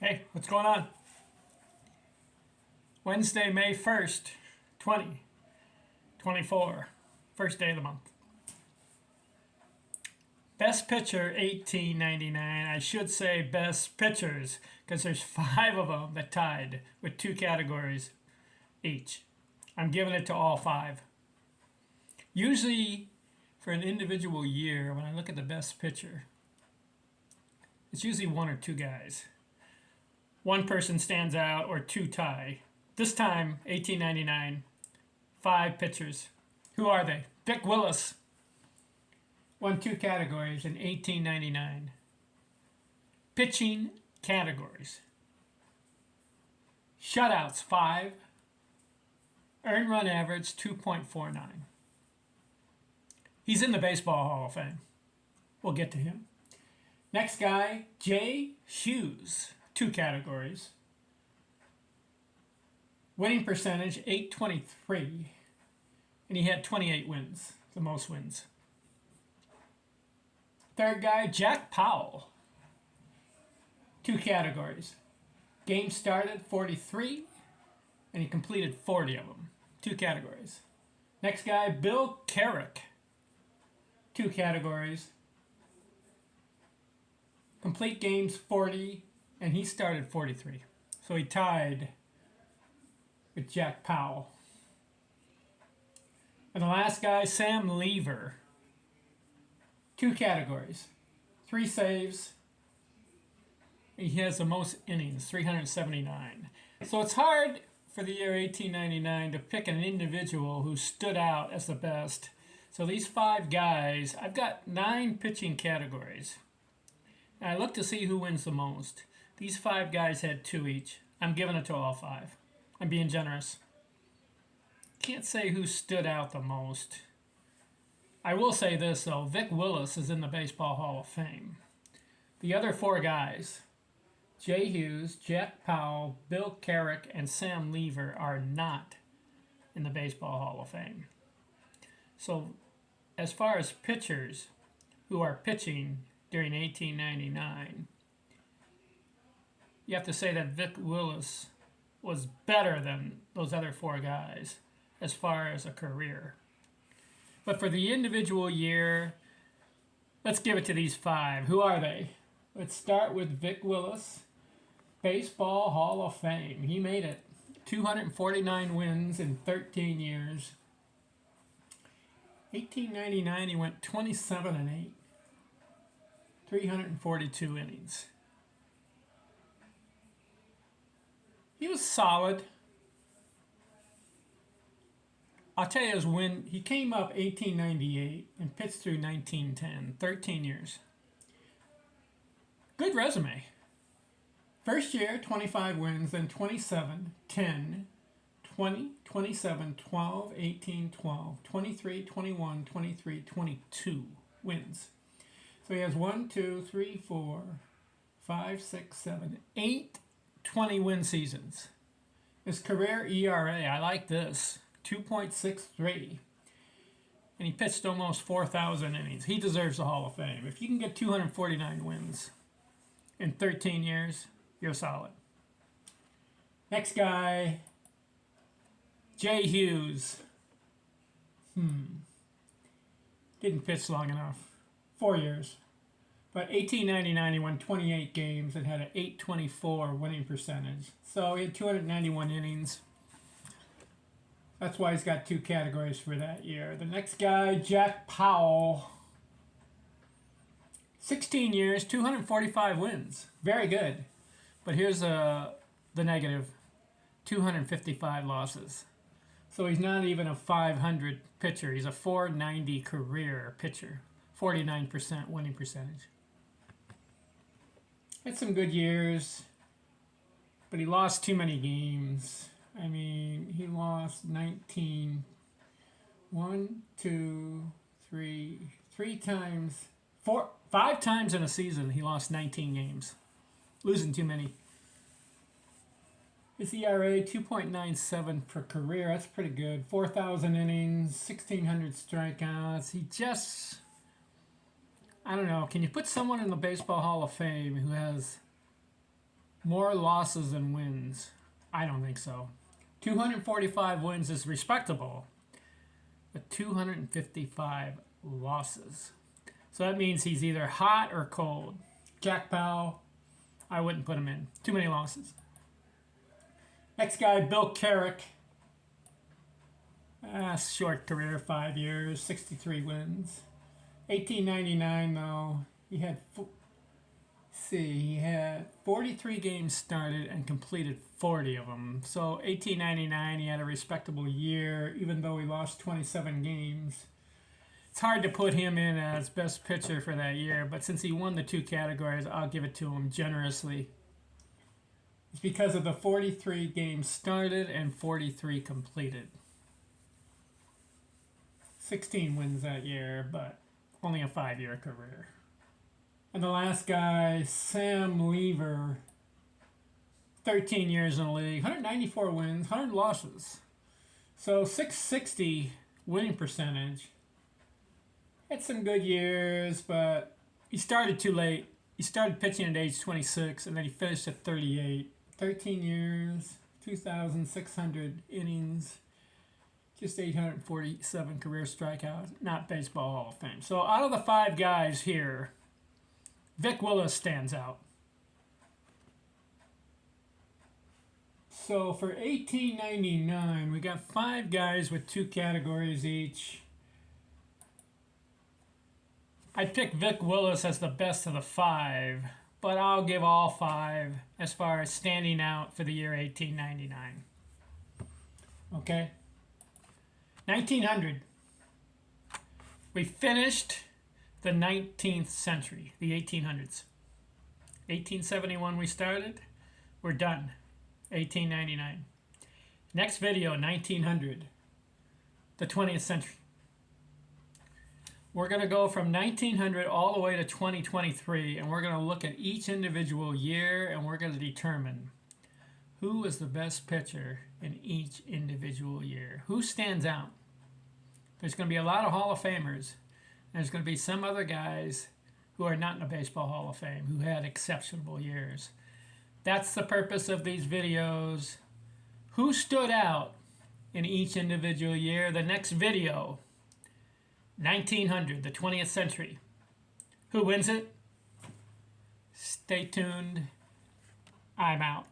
Hey, what's going on? Wednesday, May 1st, 2024. First day of the month. Best pitcher, 1899. I should say best pitchers because there's 5 of them that tied with 2 categories each. I'm giving it to all 5. Usually, for an individual year, when I look at the best pitcher, it's usually 1 or 2 guys. One person stands out or 2 tie. This time, 1899, 5 pitchers. Who are they? Vic Willis won 2 categories in 1899. Pitching categories. Shutouts, 5. Earned run average, 2.49. He's in the Baseball Hall of Fame. We'll get to him. Next guy, Hughes. 2 categories. Winning percentage, 823. And he had 28 wins, the most wins. Third guy, Jack Powell. 2 categories. Games started, 43. And he completed 40 of them. 2 categories. Next guy, Bill Carrick. 2 categories. Complete games, 40. And he started 43. So he tied with Jack Powell. And the last guy, Sam Leever. 2 categories. 3 saves. He has the most innings, 379. So it's hard for the year 1899 to pick an individual who stood out as the best. So these 5 guys, I've got 9 pitching categories. And I look to see who wins the most. These 5 guys had 2 each. I'm giving it to all 5. I'm being generous. Can't say who stood out the most. I will say this, though. Vic Willis is in the Baseball Hall of Fame. The other 4 guys, Jay Hughes, Jack Powell, Bill Carrick, and Sam Leever, are not in the Baseball Hall of Fame. So, as far as pitchers who are pitching during 1899, you have to say that Vic Willis was better than those other 4 guys as far as a career. But for the individual year, let's give it to these 5. Who are they? Let's start with Vic Willis, Baseball Hall of Fame. He made it. 249 wins in 13 years. 1899, he went 27-8. 342 innings. He was solid. I'll tell you his win. He came up 1898 and pitched through 1910, 13 years. Good resume. First year, 25 wins, then 27, 10, 20, 27, 12, 18, 12, 23, 21, 23, 22 wins. So he has 1, 2, 3, 4, 5, 6, 7, 8 20-win seasons. His career ERA, I like this, 2.63. And he pitched almost 4,000 innings. He deserves the Hall of Fame. If you can get 249 wins in 13 years, you're solid. Next guy, Jay Hughes. Didn't pitch long enough. 4 years. But 1899, he won 28 games and had an 824 winning percentage. So he had 291 innings. That's why he's got 2 categories for that year. The next guy, Jack Powell. 16 years, 245 wins. Very good. But here's the negative. 255 losses. So he's not even a 500 pitcher. He's a 490 career pitcher. 49% winning percentage. Had some good years, but he lost too many games. I mean, he lost 19, 1, 2, 3 times, 5 times in a season he lost 19 games. Losing too many. His ERA, 2.97 per career. That's pretty good. 4,000 innings, 1,600 strikeouts. He just... I don't know. Can you put someone in the Baseball Hall of Fame who has More losses than wins. I don't think so. 245 wins is respectable, but 255 losses. So that means he's either hot or cold. Jack Powell, I wouldn't put him in. Too many losses. Next guy, Bill Carrick. Short career, 5 years, 63 wins. 1899 though, he had 43 games started and completed 40 of them. So 1899, he had a respectable year, even though he lost 27 games. It's hard to put him in as best pitcher for that year, but since he won the 2 categories, I'll give it to him generously. It's because of the 43 games started and 43 completed. 16 wins that year, but only a 5-year career. And the last guy, Sam Leever, 13 years in the league, 194 wins, 100 losses. So 660 winning percentage. Had some good years, but he started too late. He started pitching at age 26, and then he finished at 38. 13 years, 2,600 innings, just 847 career strikeouts, not Baseball Hall of Fame. So out of the 5 guys here, Vic Willis stands out. So for 1899, we got 5 guys with 2 categories each. I'd pick Vic Willis as the best of the 5, but I'll give all 5 as far as standing out for the year 1899. Okay? 1900. We finished the 19th century, the 1800s. 1871 we started. We're done. 1899. Next video, 1900. The 20th century. We're going to go from 1900 all the way to 2023, and we're going to look at each individual year, and we're going to determine who is the best pitcher in each individual year. Who stands out? There's going to be a lot of Hall of Famers. And there's going to be some other guys who are not in the Baseball Hall of Fame who had exceptional years. That's the purpose of these videos. Who stood out in each individual year? The next video, 1900, the 20th century. Who wins it? Stay tuned. I'm out.